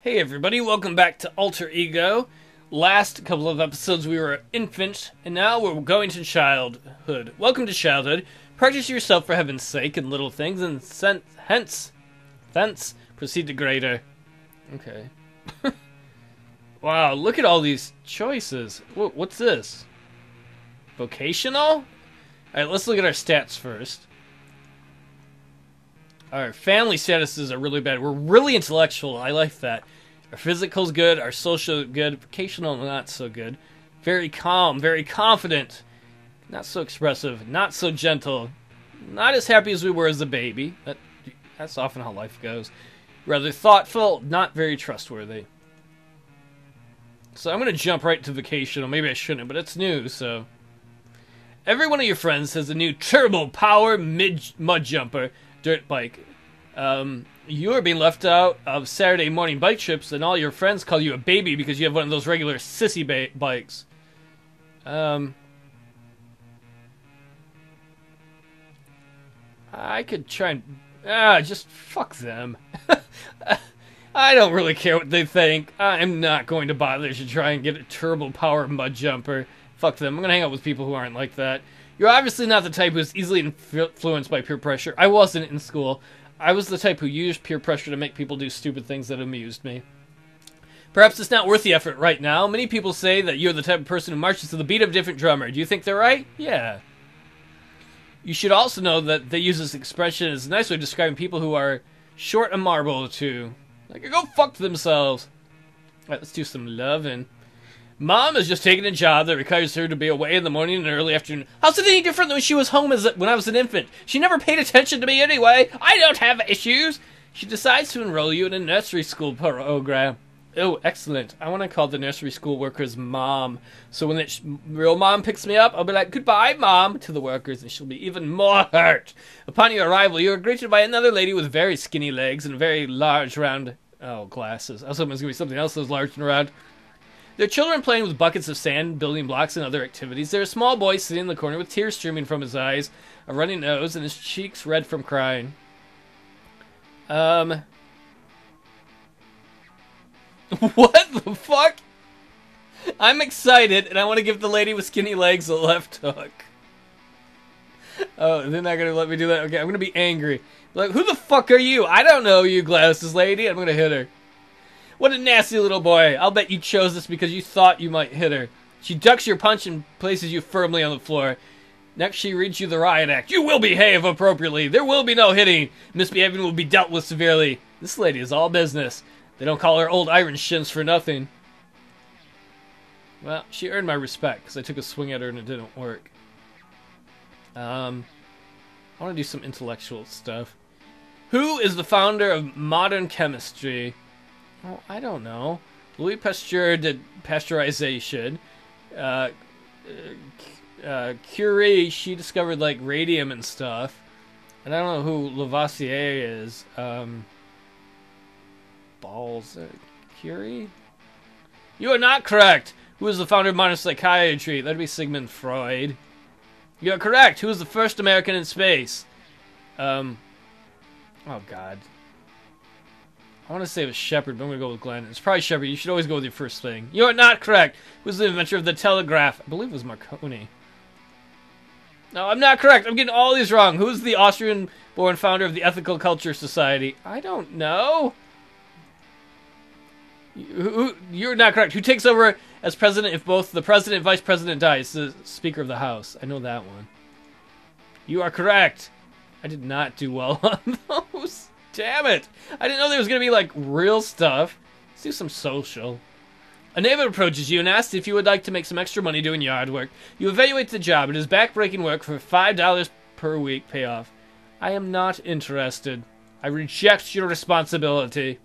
Hey everybody, welcome back to Alter Ego. Last couple of episodes we were infants, and now we're going to childhood. Welcome to childhood. Practice yourself for heaven's sake in little things, and thence proceed to greater. Okay. Wow, look at all these choices. What's this? Vocational? Alright, let's look at our stats first. Our family statuses are really bad. We're really intellectual. I like that. Our physical's good. Our social good. Vocational, not so good. Very calm. Very confident. Not so expressive. Not so gentle. Not as happy as we were as a baby. That's often how life goes. Rather thoughtful. Not very trustworthy. So I'm going to jump right to vocational. Maybe I shouldn't, but it's new, so... Every one of your friends has a new turbo power mud jumper dirt bike. You are being left out of Saturday morning bike trips, and all your friends call you a baby because you have one of those regular sissy bikes. I could try and... just fuck them. I don't really care what they think. I'm not going to bother to try and get a turbo power mud jumper. Fuck them. I'm going to hang out with people who aren't like that. You're obviously not the type who's easily influenced by peer pressure. I wasn't in school. I was the type who used peer pressure to make people do stupid things that amused me. Perhaps it's not worth the effort right now. Many people say that you're the type of person who marches to the beat of a different drummer. Do you think they're right? Yeah. You should also know that they use this expression as a nice way of describing people who are short a marble or two. Like, go fuck themselves. Alright, let's do some loving. Mom has just taken a job that requires her to be away in the morning and early afternoon. How's it any different than when she was home when I was an infant? She never paid attention to me anyway. I don't have issues. She decides to enroll you in a nursery school program. Oh, excellent. I want to call the nursery school workers Mom. So when the real mom picks me up, I'll be like, goodbye, Mom, to the workers, and she'll be even more hurt. Upon your arrival, you are greeted by another lady with very skinny legs and very large, round... Oh, glasses. I was hoping it was going to be something else that was large and round. There are children playing with buckets of sand, building blocks, and other activities. There's a small boy sitting in the corner with tears streaming from his eyes, a runny nose, and his cheeks red from crying. What the fuck? I'm excited, and I want to give the lady with skinny legs a left hook. Oh, they're not going to let me do that? Okay, I'm going to be angry. Like, who the fuck are you? I don't know you, glasses lady. I'm going to hit her. What a nasty little boy. I'll bet you chose this because you thought you might hit her. She ducks your punch and places you firmly on the floor. Next, she reads you the riot act. You will behave appropriately. There will be no hitting. Misbehaving will be dealt with severely. This lady is all business. They don't call her old iron shins for nothing. Well, she earned my respect because I took a swing at her and it didn't work. I want to do some intellectual stuff. Who is the founder of modern chemistry? Oh, I don't know. Louis Pasteur did pasteurization. Curie, she discovered, like, radium and stuff. And I don't know who Lavoisier is. Curie? You are not correct! Who is the founder of modern psychiatry? That'd be Sigmund Freud. You are correct! Who is the first American in space? Oh, God. I want to say it was Shepard, but I'm going to go with Glenn. It's probably Shepard. You should always go with your first thing. You are not correct. Who's the inventor of the telegraph? I believe it was Marconi. No, I'm not correct. I'm getting all these wrong. Who's the Austrian-born founder of the Ethical Culture Society? I don't know. You're not correct. Who takes over as president if both the president and vice president die? It's the Speaker of the House. I know that one. You are correct. I did not do well on those. Damn it! I didn't know there was going to be, like, real stuff. Let's do some social. A neighbor approaches you and asks if you would like to make some extra money doing yard work. You evaluate the job. It is back-breaking work for $5 per week payoff. I am not interested. I reject your responsibility.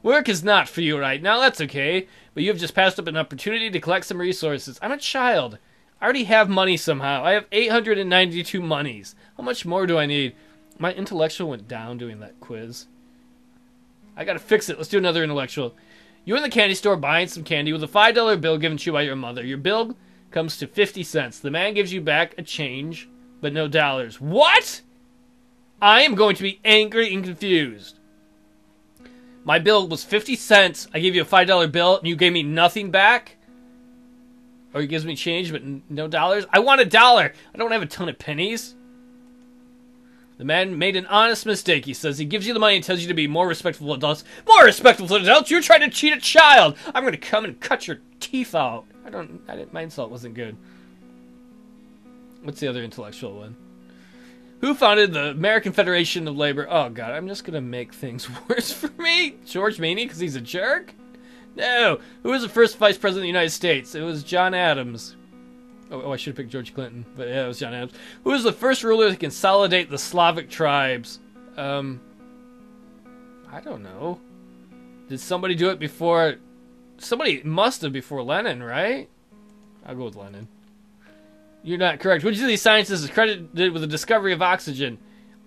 Work is not for you right now. That's okay. But you have just passed up an opportunity to collect some resources. I'm a child. I already have money somehow. I have 892 monies. How much more do I need? My intellectual went down doing that quiz. I gotta fix it. Let's do another intellectual. You're in the candy store buying some candy with a $5 bill given to you by your mother. Your bill comes to 50 cents. The man gives you back a change, but no dollars. What? I am going to be angry and confused. My bill was 50 cents. I gave you a $5 bill, and you gave me nothing back? Or he gives me change, but no dollars? I want $1. I don't have a ton of pennies. The man made an honest mistake, he says. He gives you the money and tells you to be more respectful adults. More respectful adults? You're trying to cheat a child! I'm going to come and cut your teeth out. My insult wasn't good. What's the other intellectual one? Who founded the American Federation of Labor? Oh, God, I'm just going to make things worse for me. George Meany, because he's a jerk? No. Who was the first vice president of the United States? It was John Adams. Oh, I should have picked George Clinton. But yeah, it was John Adams. Who was the first ruler to consolidate the Slavic tribes? I don't know. Did somebody do it before? Somebody must have before Lenin, right? I'll go with Lenin. You're not correct. Which of these scientists is credited with the discovery of oxygen?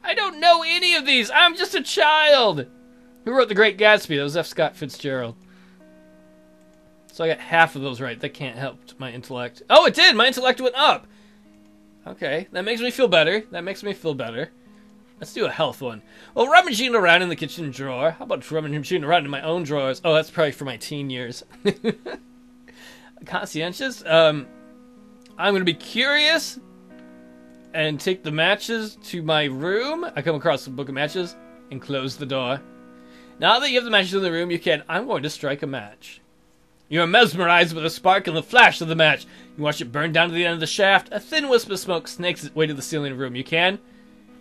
I don't know any of these. I'm just a child. Who wrote The Great Gatsby? That was F. Scott Fitzgerald. So I got half of those right. That can't help my intellect. Oh, it did. My intellect went up. Okay, that makes me feel better. Let's do a health one. Well, rummaging around in the kitchen drawer. How about rummaging around in my own drawers? Oh, that's probably for my teen years. Conscientious. I'm going to be curious and take the matches to my room. I come across a book of matches and close the door. Now that you have the matches in the room, I'm going to strike a match. You are mesmerized with the spark and the flash of the match. You watch it burn down to the end of the shaft. A thin wisp of smoke snakes its way to the ceiling of the room.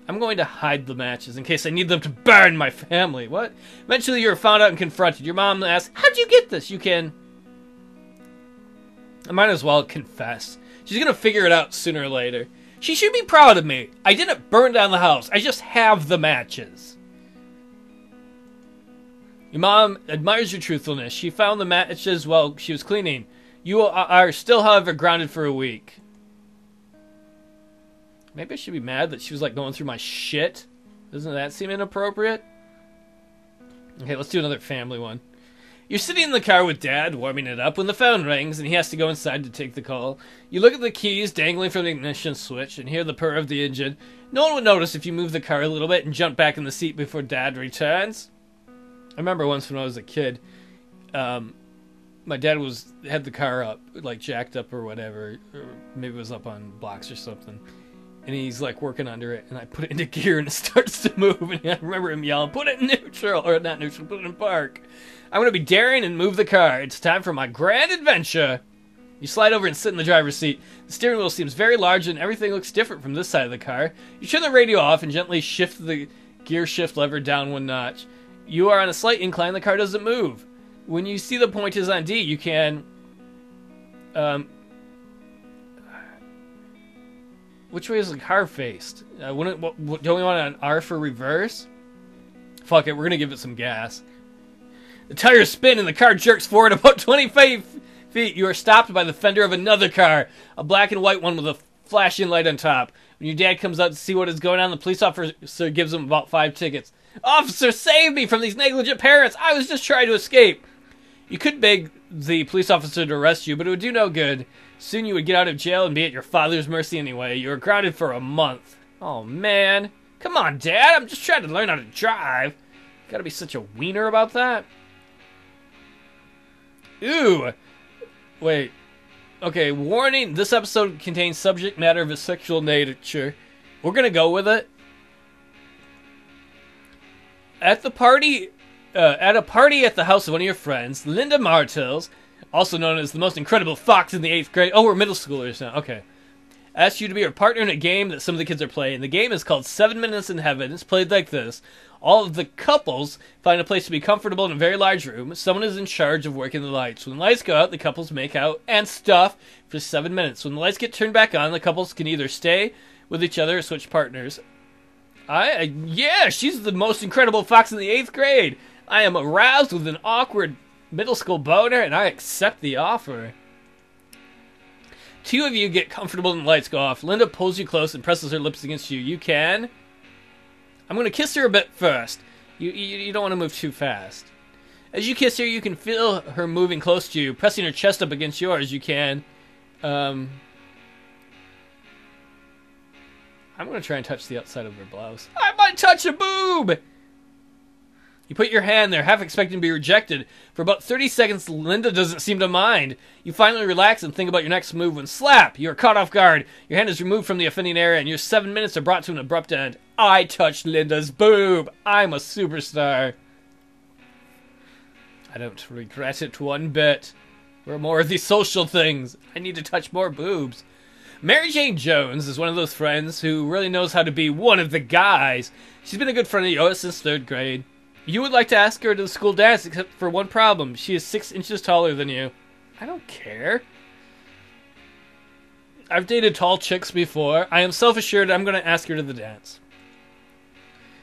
I'm going to hide the matches in case I need them to burn my family. What? Eventually you're found out and confronted. Your mom asks, how'd you get this? I might as well confess. She's going to figure it out sooner or later. She should be proud of me. I didn't burn down the house. I just have the matches. Your mom admires your truthfulness. She found the matches while she was cleaning. You are still, however, grounded for a week. Maybe I should be mad that she was like going through my shit. Doesn't that seem inappropriate? Okay, let's do another family one. You're sitting in the car with Dad, warming it up, when the phone rings and he has to go inside to take the call. You look at the keys dangling from the ignition switch and hear the purr of the engine. No one would notice if you move the car a little bit and jump back in the seat before Dad returns. I remember once when I was a kid, my dad had the car up, like jacked up or whatever, or maybe it was up on blocks or something. And he's like working under it, and I put it into gear and it starts to move. And I remember him yelling, put it in neutral, or not neutral, put it in park. I'm going to be daring and move the car. It's time for my grand adventure. You slide over and sit in the driver's seat. The steering wheel seems very large and everything looks different from this side of the car. You turn the radio off and gently shift the gear shift lever down one notch. You are on a slight incline, the car doesn't move. When you see the point is on D, you can... which way is the car faced? Don't we want an R for reverse? Fuck it, we're gonna give it some gas. The tires spin and the car jerks forward about 25 feet. You are stopped by the fender of another car, a black and white one with a flashing light on top. When your dad comes out to see what is going on, the police officer gives him about 5 tickets. Officer, save me from these negligent parents! I was just trying to escape! You could beg the police officer to arrest you, but it would do no good. Soon you would get out of jail and be at your father's mercy anyway. You were grounded for a month. Oh, man. Come on, Dad. I'm just trying to learn how to drive. You gotta be such a wiener about that. Ooh. Wait. Okay, warning. This episode contains subject matter of a sexual nature. We're gonna go with it. At a party at the house of one of your friends, Linda Martels, also known as the most incredible fox in the 8th grade. Oh, we're middle schoolers now. Okay. Asks you to be her partner in a game that some of the kids are playing. The game is called 7 Minutes in Heaven. It's played like this. All of the couples find a place to be comfortable in a very large room. Someone is in charge of working the lights. When the lights go out, the couples make out and stuff for 7 minutes. When the lights get turned back on, the couples can either stay with each other or switch partners. Yeah, she's the most incredible fox in the 8th grade. I am aroused with an awkward middle school boner, and I accept the offer. 2 of you get comfortable and the lights go off. Linda pulls you close and presses her lips against you. You can. I'm going to kiss her a bit first. You don't want to move too fast. As you kiss her, you can feel her moving close to you, pressing her chest up against yours. You can. I'm going to try and touch the outside of her blouse. I might touch a boob! You put your hand there, half expecting to be rejected. For about 30 seconds, Linda doesn't seem to mind. You finally relax and think about your next move when slap! You are caught off guard. Your hand is removed from the offending area, and your 7 minutes are brought to an abrupt end. I touched Linda's boob. I'm a superstar. I don't regret it one bit. We're more of these social things. I need to touch more boobs. Mary Jane Jones is one of those friends who really knows how to be one of the guys. She's been a good friend of yours since 3rd grade. You would like to ask her to the school dance, except for one problem. She is 6 inches taller than you. I don't care. I've dated tall chicks before. I am self-assured I'm going to ask her to the dance.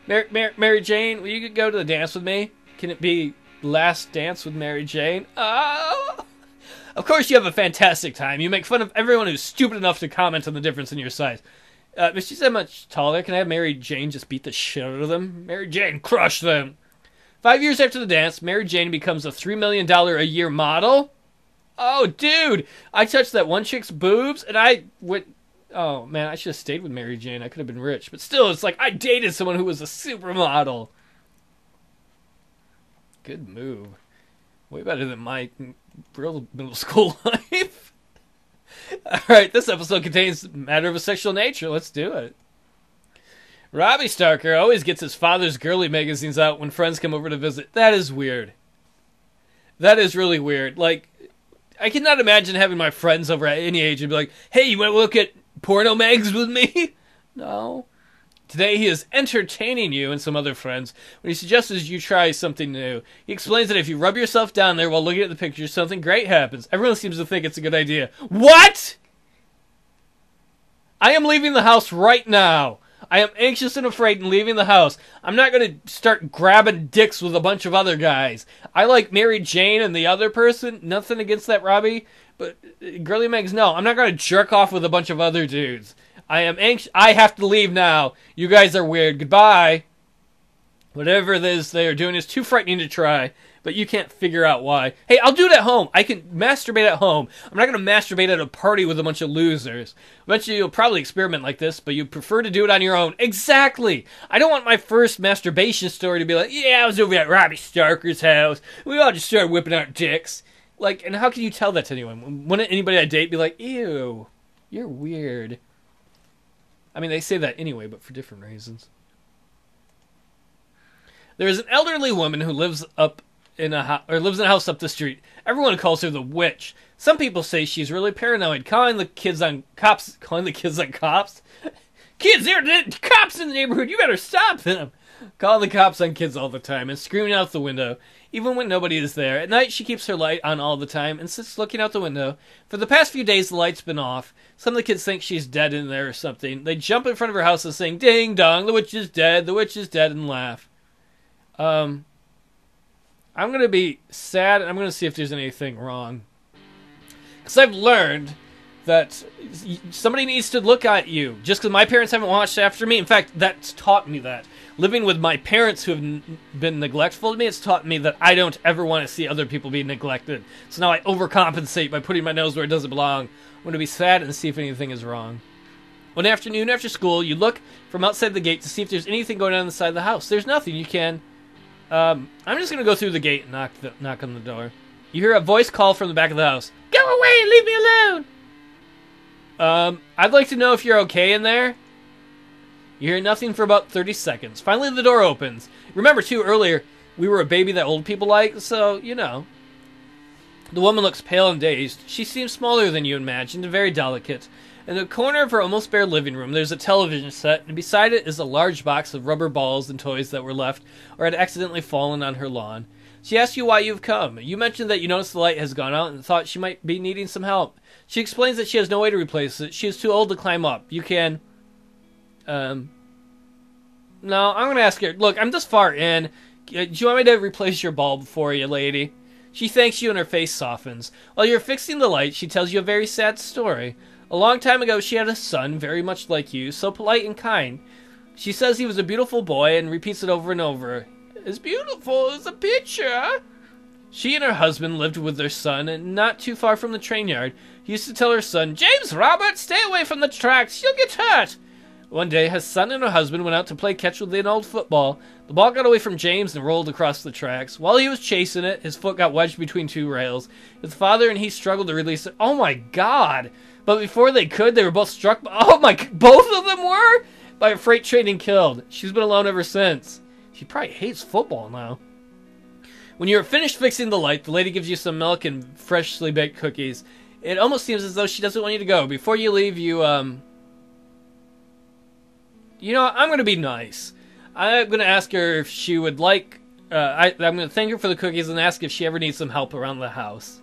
Mary Jane, will you go to the dance with me? Can it be Last Dance with Mary Jane? Oh! Of course you have a fantastic time. You make fun of everyone who's stupid enough to comment on the difference in your size. But she's that much taller. Can I have Mary Jane just beat the shit out of them? Mary Jane, crush them! 5 years after the dance, Mary Jane becomes a $3 million a year model. Oh, dude! I touched that one chick's boobs, and I went... Oh, man, I should have stayed with Mary Jane. I could have been rich. But still, it's like I dated someone who was a supermodel. Good move. Way better than my real middle school life. Alright, this episode contains matter of a sexual nature. Let's do it. Robbie Starker always gets his father's girly magazines out when friends come over to visit. That is weird. That is really weird. Like, I cannot imagine having my friends over at any age and be like, hey, you want to look at porno mags with me? No. Today he is entertaining you and some other friends when he suggests you try something new. He explains that if you rub yourself down there while looking at the pictures, something great happens. Everyone seems to think it's a good idea. What? I am leaving the house right now. I am anxious and afraid and leaving the house. I'm not going to start grabbing dicks with a bunch of other guys. I like Mary Jane and the other person. Nothing against that, Robbie. But girly mags, no. I'm not going to jerk off with a bunch of other dudes. I am anxious. I have to leave now. You guys are weird. Goodbye. Whatever it is they are doing is too frightening to try, but you can't figure out why. Hey, I'll do it at home. I can masturbate at home. I'm not going to masturbate at a party with a bunch of losers. Eventually, you'll probably experiment like this, but you prefer to do it on your own. Exactly. I don't want my first masturbation story to be like, yeah, I was over at Robbie Starker's house. We all just started whipping out dicks. Like, and how can you tell that to anyone? Wouldn't anybody I date be like, ew, you're weird? I mean, they say that anyway, but for different reasons. There is an elderly woman who lives in a house up the street. Everyone calls her the witch. Some people say she's really paranoid, calling the kids on cops. Kids, there are cops in the neighborhood. You better stop them. Calling the cops on kids all the time and screaming out the window, even when nobody is there. At night, she keeps her light on all the time and sits looking out the window. For the past few days, the light's been off. Some of the kids think she's dead in there or something. They jump in front of her house and sing, ding dong, the witch is dead, and laugh. I'm going to be sad, and I'm going to see if there's anything wrong. Because I've learned that somebody needs to look at you. Just because my parents haven't watched after me. In fact, that's taught me that. Living with my parents who have been neglectful to me, it's taught me that I don't ever want to see other people be neglected. So now I overcompensate by putting my nose where it doesn't belong. I'm going to be sad and see if anything is wrong. One afternoon after school, you look from outside the gate to see if there's anything going on inside the house. There's nothing. You can... I'm just going to go through the gate and knock on the door. You hear a voice call from the back of the house. Go away! Leave me alone! I'd like to know if you're okay in there. You hear nothing for about 30 seconds. Finally, the door opens. Remember, too, earlier, we were a baby that old people like, so, you know. The woman looks pale and dazed. She seems smaller than you imagined and very delicate. In the corner of her almost bare living room, there's a television set, and beside it is a large box of rubber balls and toys that were left or had accidentally fallen on her lawn. She asks you why you've come. You mentioned that you noticed the light has gone out and thought she might be needing some help. She explains that she has no way to replace it. She is too old to climb up. You can... No, I'm going to ask her, look, I'm this far in. Do you want me to replace your bulb for you, lady? She thanks you and her face softens. While you're fixing the light, she tells you a very sad story. A long time ago, she had a son, very much like you, so polite and kind. She says he was a beautiful boy and repeats it over and over. As beautiful as a picture. She and her husband lived with their son, and not too far from the train yard. He used to tell her son, James Robert, stay away from the tracks, you'll get hurt. One day, his son and her husband went out to play catch with an old football. The ball got away from James and rolled across the tracks. While he was chasing it, his foot got wedged between two rails. His father and he struggled to release it. Oh my god! But before they could, they were both struck by... Oh my... Both of them were? By a freight train and killed. She's been alone ever since. She probably hates football now. When you're finished fixing the light, the lady gives you some milk and freshly baked cookies. It almost seems as though she doesn't want you to go. Before you leave, you know, I'm going to be nice. I'm going to ask her if she would like... I'm going to thank her for the cookies and ask if she ever needs some help around the house.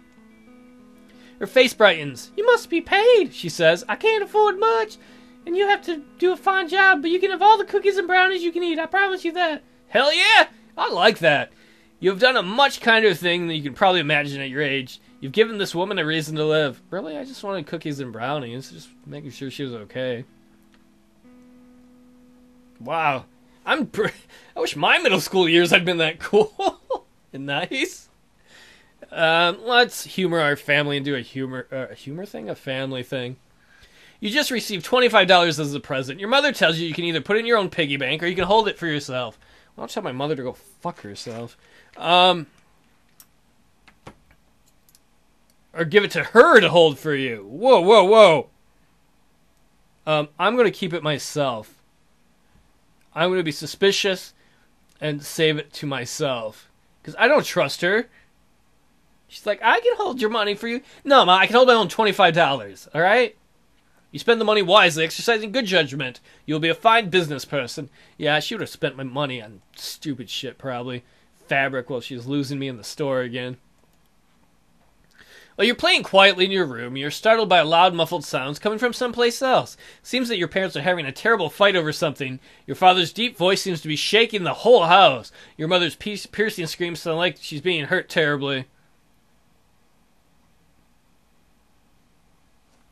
Her face brightens. You must be paid, she says. I can't afford much, and you have to do a fine job, but you can have all the cookies and brownies you can eat. I promise you that. Hell yeah! I like that. You have done a much kinder thing than you can probably imagine at your age. You've given this woman a reason to live. Really? I just wanted cookies and brownies. Just making sure she was okay. Wow. I wish my middle school years had been that cool and nice. Let's humor our family and do a humor thing? A family thing. You just received $25 as a present. Your mother tells you can either put it in your own piggy bank or you can hold it for yourself. Well, I'll tell my mother to go fuck herself. Or give it to her to hold for you. Whoa, whoa, whoa. I'm going to keep it myself. I'm going to be suspicious and save it to myself. Because I don't trust her. She's like, I can hold your money for you. No, Ma, I can hold my own $25, alright? You spend the money wisely, exercising good judgment. You'll be a fine business person. Yeah, she would have spent my money on stupid shit, probably. Fabric while she's losing me in the store again. While you're playing quietly in your room, you're startled by loud, muffled sounds coming from someplace else. Seems that your parents are having a terrible fight over something. Your father's deep voice seems to be shaking the whole house. Your mother's piercing screams sound like she's being hurt terribly.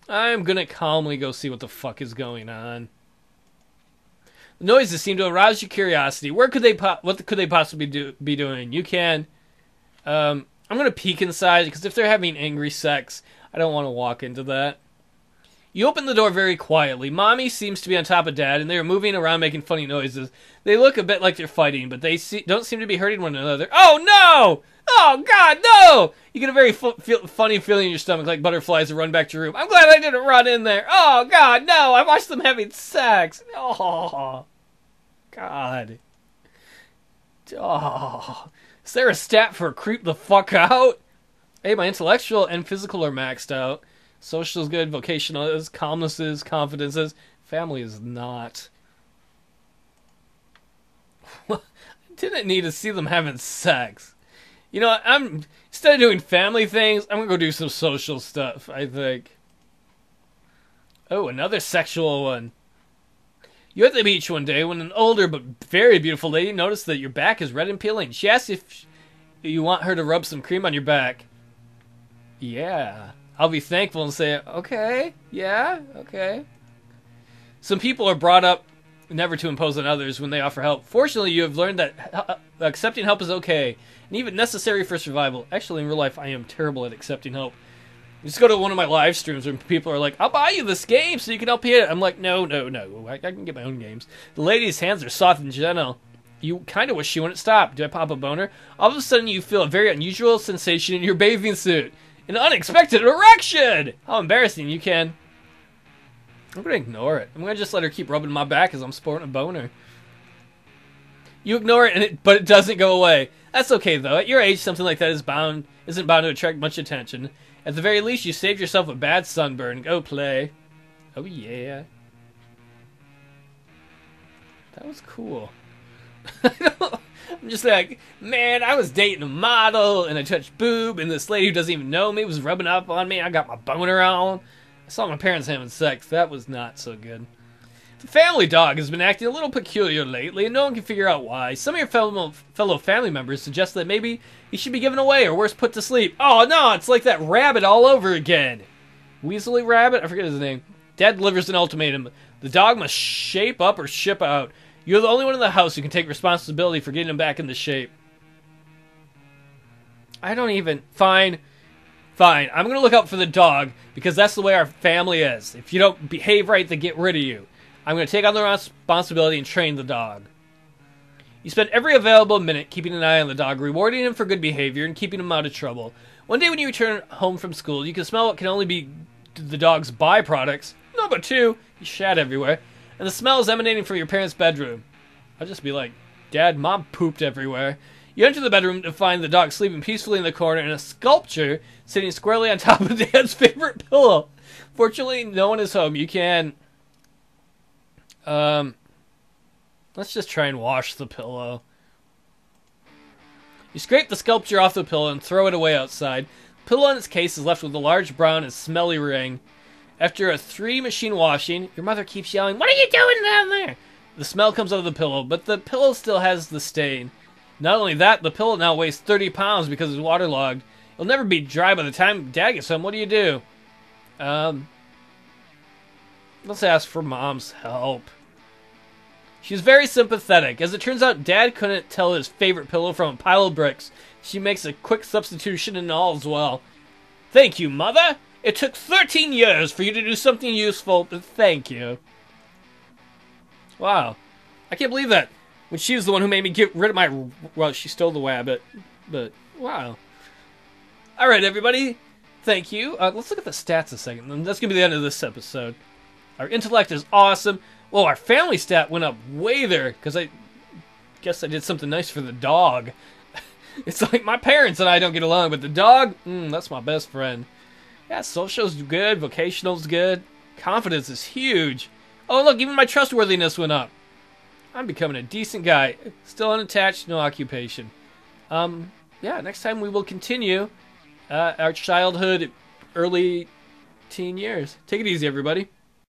I'm gonna calmly go see what the fuck is going on. The noises seem to arouse your curiosity. What could they possibly be doing? You can... I'm going to peek inside, because if they're having angry sex, I don't want to walk into that. You open the door very quietly. Mommy seems to be on top of Dad, and they are moving around making funny noises. They look a bit like they're fighting, but they don't seem to be hurting one another. Oh, no! Oh, God, no! You get a very funny feeling in your stomach, like butterflies that run back to your room. I'm glad I didn't run in there. Oh, God, no! I watched them having sex. Oh, God. Oh... Is there a stat for creep the fuck out? Hey, my intellectual and physical are maxed out. Social is good, vocational is, calmness is, confidence is. Family is not. I didn't need to see them having sex. You know what, instead of doing family things, I'm gonna go do some social stuff, I think. Oh, another sexual one. You're at the beach one day when an older but very beautiful lady noticed that your back is red and peeling. She asks if you want her to rub some cream on your back. Yeah. I'll be thankful and say, okay, yeah, okay. Some people are brought up never to impose on others when they offer help. Fortunately, you have learned that accepting help is okay and even necessary for survival. Actually, in real life, I am terrible at accepting help. Just go to one of my live streams where people are like, I'll buy you this game so you can help me hit it. I'm like, no. I can get my own games. The lady's hands are soft and gentle. You kind of wish she wouldn't stop. Do I pop a boner? All of a sudden, you feel a very unusual sensation in your bathing suit. An unexpected erection! How embarrassing. You can... I'm going to ignore it. I'm going to just let her keep rubbing my back as I'm sporting a boner. You ignore it, but it doesn't go away. That's okay, though. At your age, something like that isn't bound to attract much attention. At the very least, you saved yourself a bad sunburn. Go play. Oh, yeah. That was cool. I'm just like, man, I was dating a model, and I touched boob, and this lady who doesn't even know me was rubbing up on me. I got my boner on. I saw my parents having sex. That was not so good. The family dog has been acting a little peculiar lately, and no one can figure out why. Some of your fellow family members suggest that maybe he should be given away, or worse, put to sleep. Oh, no, it's like that rabbit all over again. Weasley Rabbit? I forget his name. Dad delivers an ultimatum. The dog must shape up or ship out. You're the only one in the house who can take responsibility for getting him back into shape. I don't even... Fine. I'm going to look out for the dog, because that's the way our family is. If you don't behave right, they get rid of you. I'm going to take on the responsibility and train the dog. You spend every available minute keeping an eye on the dog, rewarding him for good behavior and keeping him out of trouble. One day when you return home from school, you can smell what can only be the dog's byproducts. Number 2, he shat everywhere, and the smell is emanating from your parents' bedroom. I'll just be like, Dad, Mom pooped everywhere. You enter the bedroom to find the dog sleeping peacefully in the corner and a sculpture sitting squarely on top of Dad's favorite pillow. Fortunately, no one is home. You can... let's just try and wash the pillow. You scrape the sculpture off the pillow and throw it away outside. The pillow in its case is left with a large brown and smelly ring. After a 3-machine washing, your mother keeps yelling, "What are you doing down there?" The smell comes out of the pillow, but the pillow still has the stain. Not only that, the pillow now weighs 30 pounds because it's waterlogged. It'll never be dry by the time Dad gets home. What do you do? Let's ask for Mom's help. She's very sympathetic. As it turns out, Dad couldn't tell his favorite pillow from a pile of bricks. She makes a quick substitution and all's well. Thank you, Mother. It took 13 years for you to do something useful, but thank you. Wow. I can't believe that. When she was the one who made me get rid of my... Well, she stole the wabbit. But, wow. Alright, everybody. Thank you. Let's look at the stats a second. That's going to be the end of this episode. Our intellect is awesome. Well, our family stat went up way there. Because I guess I did something nice for the dog. It's like my parents and I don't get along. But the dog, that's my best friend. Yeah, social's good. Vocational's good. Confidence is huge. Oh, look, even my trustworthiness went up. I'm becoming a decent guy. Still unattached, no occupation. Yeah, next time we will continue our childhood, early teen years. Take it easy, everybody.